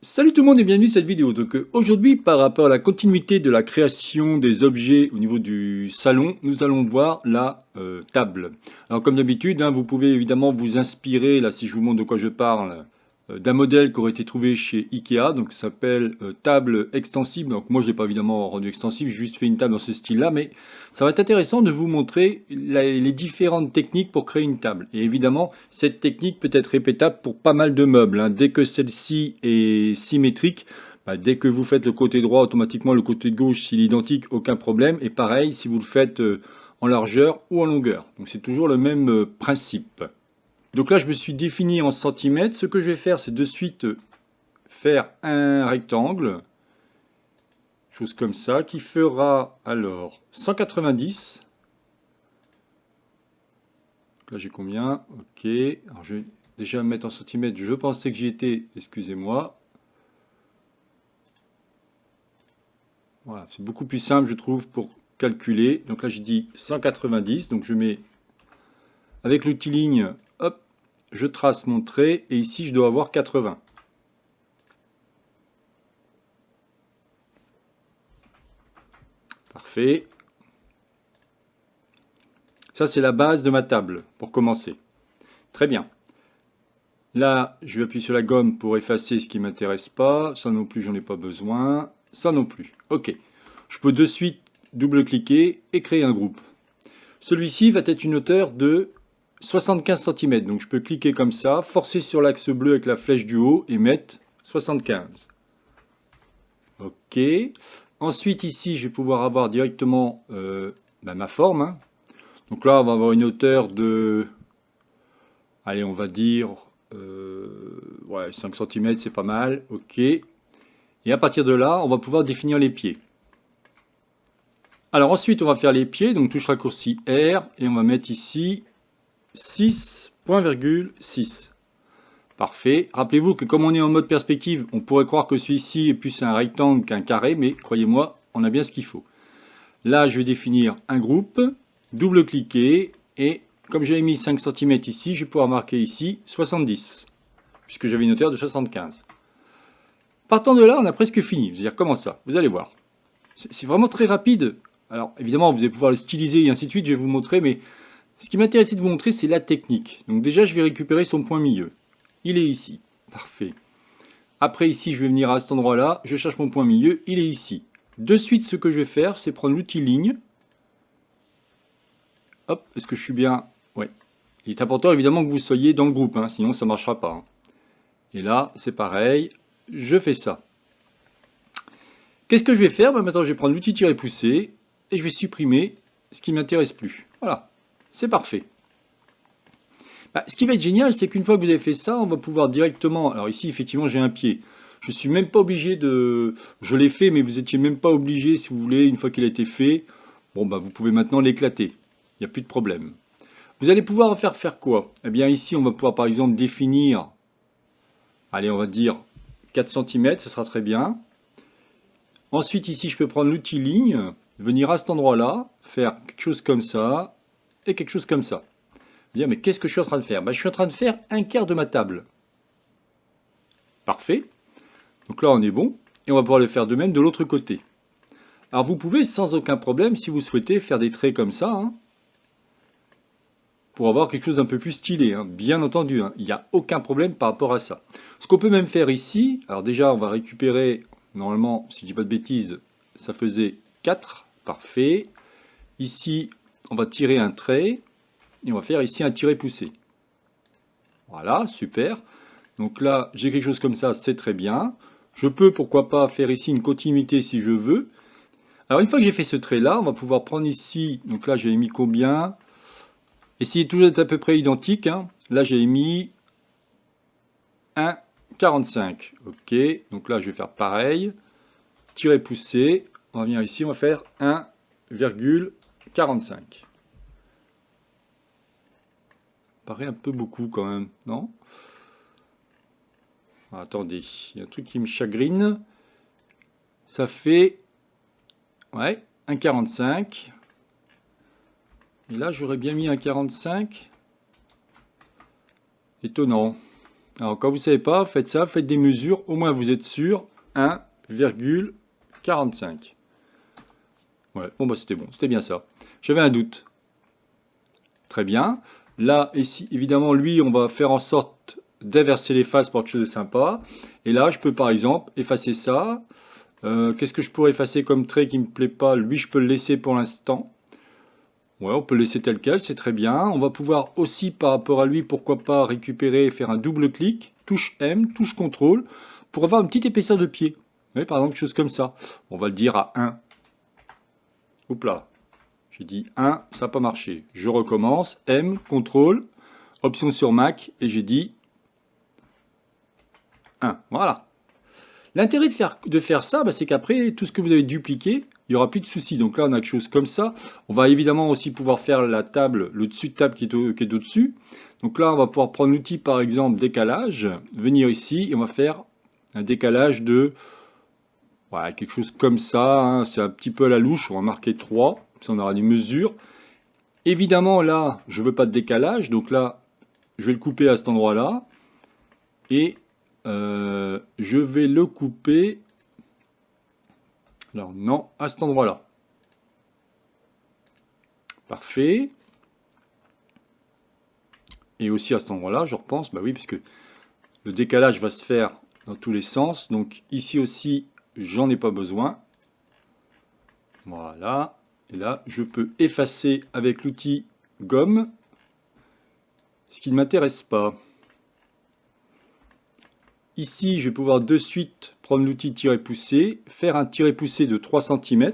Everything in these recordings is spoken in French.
Salut tout le monde et bienvenue à cette vidéo. Aujourd'hui, par rapport à la continuité de la création des objets au niveau du salon, nous allons voir la table. Alors comme d'habitude, vous pouvez évidemment vous inspirer, là si je vous montre de quoi je parle, d'un modèle qui aurait été trouvé chez Ikea, donc ça s'appelle table extensible. Donc moi je ne l'ai pas évidemment rendu extensible, j'ai juste fait une table dans ce style-là, mais ça va être intéressant de vous montrer les différentes techniques pour créer une table. Et évidemment, cette technique peut être répétable pour pas mal de meubles. Dès que celle-ci est symétrique, dès que vous faites le côté droit, automatiquement le côté gauche, s'il est identique, aucun problème. Et pareil, si vous le faites en largeur ou en longueur. Donc c'est toujours le même principe. Donc là, je me suis défini en centimètres. Ce que je vais faire, c'est de suite faire un rectangle, chose comme ça, qui fera alors 190. Là, j'ai combien? Ok. Alors, je vais déjà me mettre en centimètres. Je pensais que j'y étais. Excusez-moi. Voilà, c'est beaucoup plus simple, je trouve, pour calculer. Donc là, j'ai dit 190. Donc, je mets avec l'outil ligne, hop, je trace mon trait. Et ici, je dois avoir 80. Parfait. Ça, c'est la base de ma table, pour commencer. Très bien. Là, je vais appuyer sur la gomme pour effacer ce qui ne m'intéresse pas. Ça non plus, j'en ai pas besoin. Ça non plus. Ok. Je peux de suite double-cliquer et créer un groupe. Celui-ci va être une hauteur de 75 cm. Donc je peux cliquer comme ça, forcer sur l'axe bleu avec la flèche du haut et mettre 75. Ok. Ensuite, ici, je vais pouvoir avoir directement ma forme. Donc là, on va avoir une hauteur de... Allez, on va dire... ouais, 5 cm, c'est pas mal. Ok. Et à partir de là, on va pouvoir définir les pieds. Alors ensuite, on va faire les pieds. Donc touche raccourci R. Et on va mettre ici 6.6. Parfait. Rappelez-vous que comme on est en mode perspective, on pourrait croire que celui-ci est plus un rectangle qu'un carré. Mais croyez-moi, on a bien ce qu'il faut. Là, je vais définir un groupe. Double-cliquer. Et comme j'avais mis 5 cm ici, je vais pouvoir marquer ici 70. Puisque j'avais une hauteur de 75. Partant de là, on a presque fini. C'est-à-dire, comment ça? Vous allez voir. C'est vraiment très rapide. Alors, évidemment, vous allez pouvoir le styliser et ainsi de suite, je vais vous montrer, mais ce qui m'intéressait de vous montrer, c'est la technique. Donc déjà, je vais récupérer son point milieu. Il est ici. Parfait. Après, ici, je vais venir à cet endroit-là, je cherche mon point milieu, il est ici. De suite, ce que je vais faire, c'est prendre l'outil ligne. Hop, est-ce que je suis bien? Ouais. Il est important, évidemment, que vous soyez dans le groupe, sinon ça ne marchera pas. Et là, c'est pareil, je fais ça. Qu'est-ce que je vais faire? Maintenant, je vais prendre l'outil tirer pousser et je vais supprimer ce qui ne m'intéresse plus. Voilà, c'est parfait. Ce qui va être génial, c'est qu'une fois que vous avez fait ça, on va pouvoir directement... Alors ici, effectivement, j'ai un pied. Je ne suis même pas obligé de... Je l'ai fait, mais vous n'étiez même pas obligé, si vous voulez, une fois qu'il a été fait. Bon, vous pouvez maintenant l'éclater. Il n'y a plus de problème. Vous allez pouvoir faire quoi? Eh bien, ici, on va pouvoir, par exemple, définir... Allez, on va dire 4 cm, ça sera très bien. Ensuite, ici, je peux prendre l'outil ligne, venir à cet endroit-là, faire quelque chose comme ça, et quelque chose comme ça. Bien, mais qu'est-ce que je suis en train de faire? Je suis en train de faire un quart de ma table. Parfait. Donc là, on est bon. Et on va pouvoir le faire de même de l'autre côté. Alors, vous pouvez sans aucun problème, si vous souhaitez, faire des traits comme ça, pour avoir quelque chose d'un peu plus stylé. Bien entendu, il n'y a aucun problème par rapport à ça. Ce qu'on peut même faire ici, alors déjà, on va récupérer... Normalement, si je dis pas de bêtises, ça faisait 4. Parfait. Ici, on va tirer un trait. Et on va faire ici un tiret poussé. Voilà, super. Donc là, j'ai quelque chose comme ça, c'est très bien. Je peux, pourquoi pas, faire ici une continuité si je veux. Alors, une fois que j'ai fait ce trait-là, on va pouvoir prendre ici... Donc là, j'ai mis combien? Essayez toujours d'être à peu près identique. Là, j'ai mis 1,45. Ok, donc là, je vais faire pareil. Tirer poussé. On va venir ici, on va faire 1,45. Paraît un peu beaucoup quand même, non? Attendez, il y a un truc qui me chagrine. Ça fait... Ouais, 1,45. Et là, j'aurais bien mis 1,45. Étonnant. Alors quand vous ne savez pas, faites ça, faites des mesures, au moins vous êtes sûr, 1,45. Ouais, bon bah c'était bon, c'était bien ça. J'avais un doute. Très bien. Là, ici, évidemment, lui, on va faire en sorte d'inverser les faces pour quelque chose de sympa. Et là, je peux par exemple effacer ça. Qu'est-ce que je pourrais effacer comme trait qui ne me plaît pas? Lui, je peux le laisser pour l'instant. Ouais, on peut le laisser tel quel, c'est très bien. On va pouvoir aussi, par rapport à lui, pourquoi pas récupérer et faire un double clic, touche M, touche CTRL, pour avoir une petite épaisseur de pied. Oui, par exemple, quelque chose comme ça. On va le dire à 1. Oups là. J'ai dit 1, ça n'a pas marché. Je recommence, M, CTRL, option sur Mac, et j'ai dit 1. Voilà. L'intérêt de faire ça, bah, c'est qu'après, tout ce que vous avez dupliqué, il n'y aura plus de soucis. Donc là, on a quelque chose comme ça. On va évidemment aussi pouvoir faire la table, le dessus de table qui est au-dessus. Donc là, on va pouvoir prendre l'outil, par exemple, décalage, venir ici, et on va faire un décalage de voilà, quelque chose comme ça. Hein. C'est un petit peu à la louche, on va marquer 3, ça on aura des mesures. Évidemment, là, je ne veux pas de décalage, donc là, je vais le couper à cet endroit-là. Et je vais le couper, alors non, à cet endroit-là. Parfait. Et aussi à cet endroit-là, je repense, bah oui, puisque le décalage va se faire dans tous les sens. Donc ici aussi, j'en ai pas besoin. Voilà. Et là, je peux effacer avec l'outil gomme ce qui ne m'intéresse pas. Ici, je vais pouvoir de suite prendre l'outil tirer-pousser, faire un tirer-pousser de 3 cm.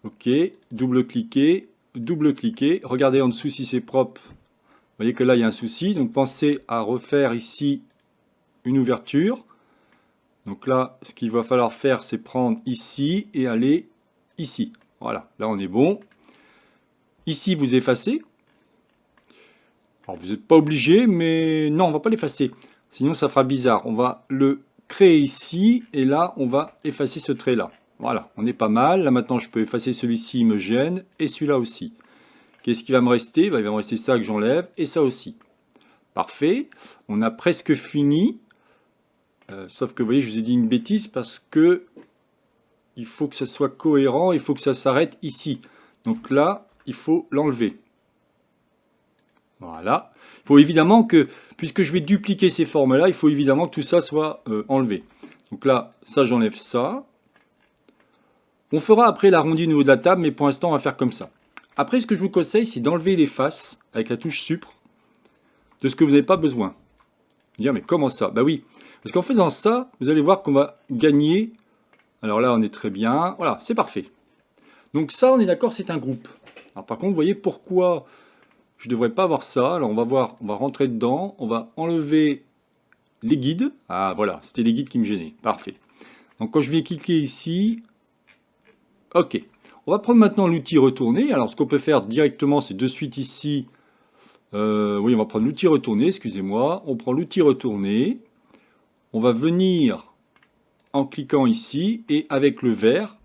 Ok, double-cliquer, double-cliquer. Regardez en dessous si c'est propre. Vous voyez que là, il y a un souci. Donc, pensez à refaire ici une ouverture. Donc là, ce qu'il va falloir faire, c'est prendre ici et aller ici. Voilà, là, on est bon. Ici, vous effacez. Alors, vous n'êtes pas obligé, mais non, on ne va pas l'effacer. Sinon, ça fera bizarre. On va le créer ici, et là, on va effacer ce trait-là. Voilà, on est pas mal. Là, maintenant, je peux effacer celui-ci, il me gêne, et celui-là aussi. Qu'est-ce qui va me rester? Il va me rester ça que j'enlève, et ça aussi. Parfait. On a presque fini. Sauf que, vous voyez, je vous ai dit une bêtise, parce que il faut que ça soit cohérent, il faut que ça s'arrête ici. Donc là, il faut l'enlever. Voilà. Il faut évidemment que, puisque je vais dupliquer ces formes-là, il faut évidemment que tout ça soit enlevé. Donc là, ça, j'enlève ça. On fera après l'arrondi au niveau de la table, mais pour l'instant, on va faire comme ça. Après, ce que je vous conseille, c'est d'enlever les faces avec la touche Supre de ce que vous n'avez pas besoin. Vous dire, mais comment ça? Bah oui, parce qu'en faisant ça, vous allez voir qu'on va gagner. Alors là, on est très bien. Voilà, c'est parfait. Donc ça, on est d'accord, c'est un groupe. Alors par contre, vous voyez pourquoi je ne devrais pas avoir ça. Alors on va voir, on va rentrer dedans, on va enlever les guides. Ah voilà, c'était les guides qui me gênaient. Parfait. Donc quand je vais cliquer ici, ok. On va prendre maintenant l'outil retourner. Alors ce qu'on peut faire directement, c'est de suite ici. Oui, on va prendre l'outil retourner, excusez-moi. On prend l'outil retourner. On va venir en cliquant ici et avec le vert,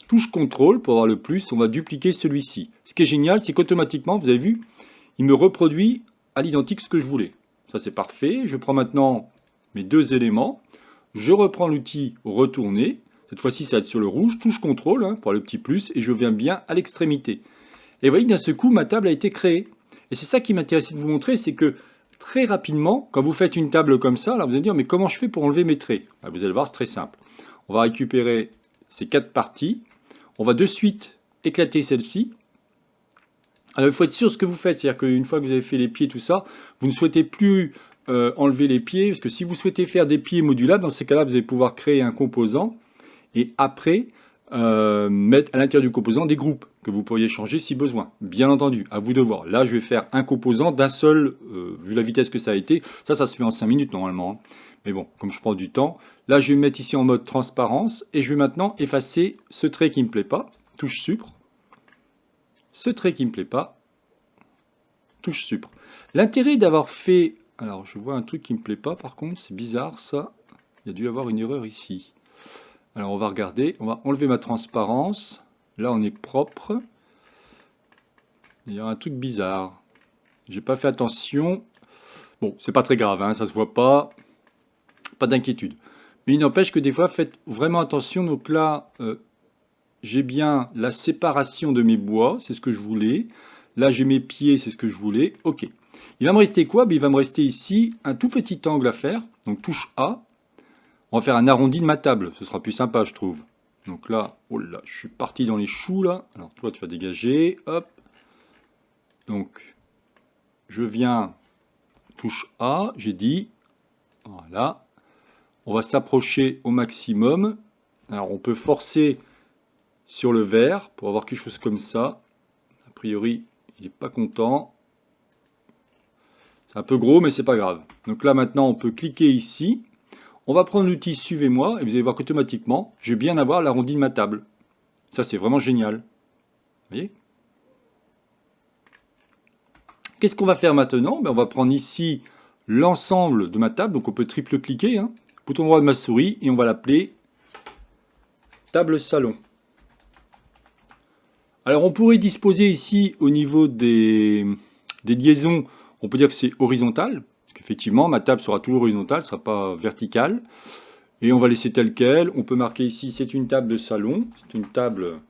touche CTRL pour avoir le plus, on va dupliquer celui-ci. Ce qui est génial, c'est qu'automatiquement, vous avez vu, il me reproduit à l'identique ce que je voulais. Ça, c'est parfait. Je prends maintenant mes deux éléments. Je reprends l'outil retourner. Cette fois-ci, ça va être sur le rouge. Touche CTRL pour le petit plus et je viens bien à l'extrémité. Et vous voyez que d'un seul coup, ma table a été créée. Et c'est ça qui m'intéressait de vous montrer, c'est que très rapidement, quand vous faites une table comme ça, là, vous allez dire, mais comment je fais pour enlever mes traits? Vous allez voir, c'est très simple. On va récupérer ces 4 parties. On va de suite éclater celle-ci. Alors il faut être sûr de ce que vous faites, c'est-à-dire qu'une fois que vous avez fait les pieds, tout ça, vous ne souhaitez plus enlever les pieds, parce que si vous souhaitez faire des pieds modulables, dans ces cas-là, vous allez pouvoir créer un composant, et après, mettre à l'intérieur du composant des groupes, que vous pourriez changer si besoin. Bien entendu, à vous de voir. Là, je vais faire un composant d'un seul, vu la vitesse que ça a été, ça se fait en 5 minutes normalement, hein. Mais bon, comme je prends du temps, là je vais me mettre ici en mode transparence, et je vais maintenant effacer ce trait qui ne me plaît pas, touche Supre, ce trait qui ne me plaît pas, touche Supre. L'intérêt d'avoir fait, alors je vois un truc qui ne me plaît pas par contre, c'est bizarre ça, il y a dû y avoir une erreur ici. Alors on va regarder, on va enlever ma transparence, là on est propre, il y a un truc bizarre, j'ai pas fait attention, Bon, c'est pas très grave, hein, ça se voit pas, pas d'inquiétude. Mais il n'empêche que des fois, faites vraiment attention. Donc là, j'ai bien la séparation de mes bois, c'est ce que je voulais. Là, j'ai mes pieds, c'est ce que je voulais. Ok. Il va me rester quoi? Il va me rester ici un tout petit angle à faire. Donc touche A. On va faire un arrondi de ma table. Ce sera plus sympa, je trouve. Donc là, oh là, je suis parti dans les choux là. Alors toi, tu vas dégager. Hop. Donc, je viens, touche A, j'ai dit. Voilà. On va s'approcher au maximum. Alors, on peut forcer sur le vert pour avoir quelque chose comme ça. A priori, il n'est pas content. C'est un peu gros, mais c'est pas grave. Donc là, maintenant, on peut cliquer ici. On va prendre l'outil Suivez-moi et vous allez voir qu'automatiquement, je vais bien avoir l'arrondi de ma table. Ça, c'est vraiment génial. Vous voyez? Qu'est-ce qu'on va faire maintenant? On va prendre ici l'ensemble de ma table. Donc on peut triple-cliquer. Hein. Bouton droit de ma souris et on va l'appeler table salon. Alors on pourrait disposer ici au niveau des liaisons, on peut dire que c'est horizontal. Effectivement, ma table sera toujours horizontale, ne sera pas verticale. Et on va laisser tel quel. On peut marquer ici, c'est une table de salon. C'est une table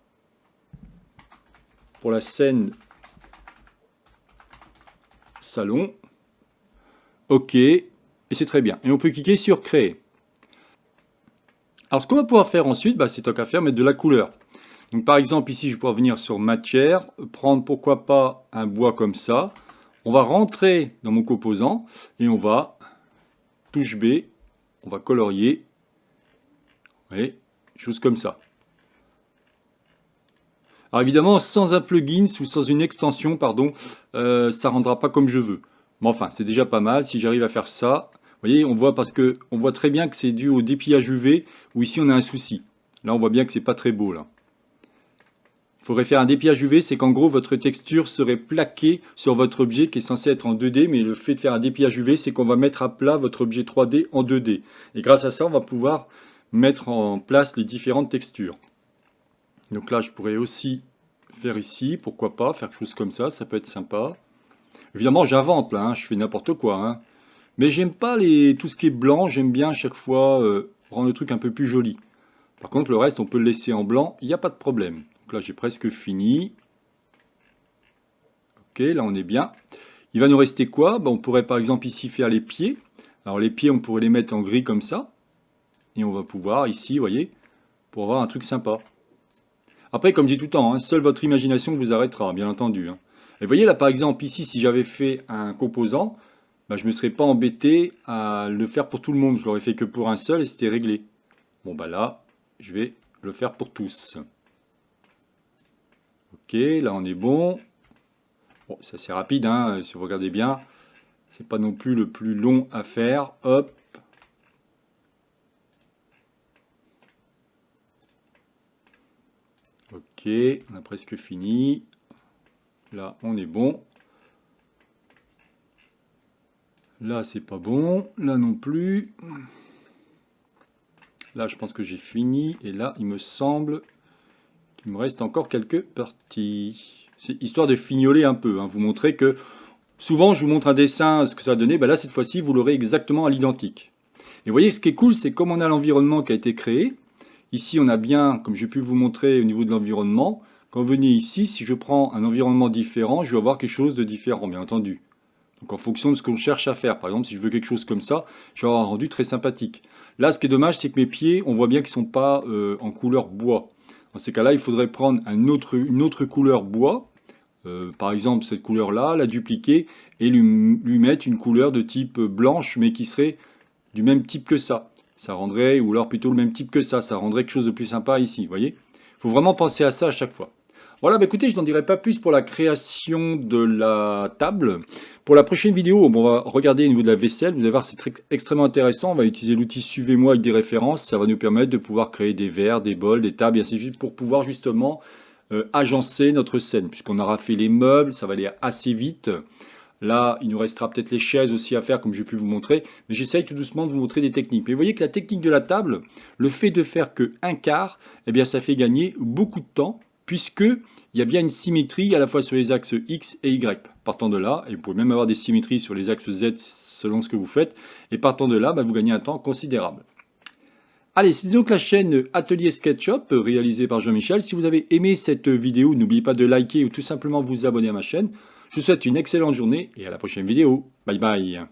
pour la scène salon. OK. Et c'est très bien. Et on peut cliquer sur Créer. Alors ce qu'on va pouvoir faire ensuite, c'est tant qu'à faire, mettre de la couleur. Donc par exemple, ici, je vais pouvoir venir sur Matière, prendre pourquoi pas un bois comme ça. On va rentrer dans mon composant et on va, touche B, on va colorier. Vous voyez, chose comme ça. Alors évidemment, sans un plugin ou sans une extension, pardon, ça ne rendra pas comme je veux. Mais enfin, c'est déjà pas mal. Si j'arrive à faire ça, vous voyez, on voit parce que on voit très bien que c'est dû au dépliage UV, où ici on a un souci. Là, on voit bien que c'est pas très beau là. Il faudrait faire un dépliage UV, c'est qu'en gros votre texture serait plaquée sur votre objet qui est censé être en 2D, mais le fait de faire un dépliage UV, c'est qu'on va mettre à plat votre objet 3D en 2D. Et grâce à ça, on va pouvoir mettre en place les différentes textures. Donc là, je pourrais aussi faire ici, pourquoi pas, faire quelque chose comme ça peut être sympa. Évidemment, j'invente là, hein, je fais n'importe quoi. Hein. Mais j'aime pas tout ce qui est blanc, j'aime bien à chaque fois rendre le truc un peu plus joli. Par contre, le reste, on peut le laisser en blanc, il n'y a pas de problème. Donc là, j'ai presque fini. Ok, là, on est bien. Il va nous rester quoi? On pourrait par exemple ici faire les pieds. Alors les pieds, on pourrait les mettre en gris comme ça. Et on va pouvoir ici, vous voyez, pour avoir un truc sympa. Après, comme je dis tout le temps, hein, seule votre imagination vous arrêtera, bien entendu. Hein. Et vous voyez là, par exemple, ici, si j'avais fait un composant, je ne me serais pas embêté à le faire pour tout le monde. Je l'aurais fait que pour un seul et c'était réglé. Bon, là, je vais le faire pour tous. Ok, là on est bon. Bon, c'est assez rapide, hein, si vous regardez bien. C'est pas non plus le plus long à faire. Hop. Ok, on a presque fini. Là, on est bon. Là, c'est pas bon. Là non plus. Là, je pense que j'ai fini. Et là, il me semble qu'il me reste encore quelques parties. C'est histoire de fignoler un peu. Hein, vous montrer que souvent, je vous montre un dessin, ce que ça a donné. Là, cette fois-ci, vous l'aurez exactement à l'identique. Et vous voyez, ce qui est cool, c'est comme on a l'environnement qui a été créé. Ici, on a bien, comme j'ai pu vous montrer au niveau de l'environnement, quand vous venez ici, si je prends un environnement différent, je vais avoir quelque chose de différent, bien entendu. Donc en fonction de ce qu'on cherche à faire. Par exemple, si je veux quelque chose comme ça, je vais avoir un rendu très sympathique. Là, ce qui est dommage, c'est que mes pieds, on voit bien qu'ils ne sont pas en couleur bois. Dans ces cas-là, il faudrait prendre une autre couleur bois, par exemple cette couleur-là, la dupliquer et lui mettre une couleur de type blanche, mais qui serait du même type que ça. Ça rendrait, ou alors plutôt le même type que ça rendrait quelque chose de plus sympa ici, vous voyez. Il faut vraiment penser à ça à chaque fois. Voilà, écoutez, je n'en dirai pas plus pour la création de la table. Pour la prochaine vidéo, on va regarder au niveau de la vaisselle. Vous allez voir, c'est extrêmement intéressant. On va utiliser l'outil Suivez-moi avec des références. Ça va nous permettre de pouvoir créer des verres, des bols, des tables, et ainsi de suite, pour pouvoir justement agencer notre scène. Puisqu'on aura fait les meubles, ça va aller assez vite. Là, il nous restera peut-être les chaises aussi à faire, comme j'ai pu vous montrer. Mais j'essaye tout doucement de vous montrer des techniques. Mais vous voyez que la technique de la table, le fait de faire que un quart, eh bien, ça fait gagner beaucoup de temps. puisque il y a bien une symétrie à la fois sur les axes X et Y. Partant de là, et vous pouvez même avoir des symétries sur les axes Z selon ce que vous faites, et partant de là, vous gagnez un temps considérable. Allez, c'était donc la chaîne Atelier SketchUp réalisée par Jean-Michel. Si vous avez aimé cette vidéo, n'oubliez pas de liker ou tout simplement vous abonner à ma chaîne. Je vous souhaite une excellente journée et à la prochaine vidéo. Bye bye.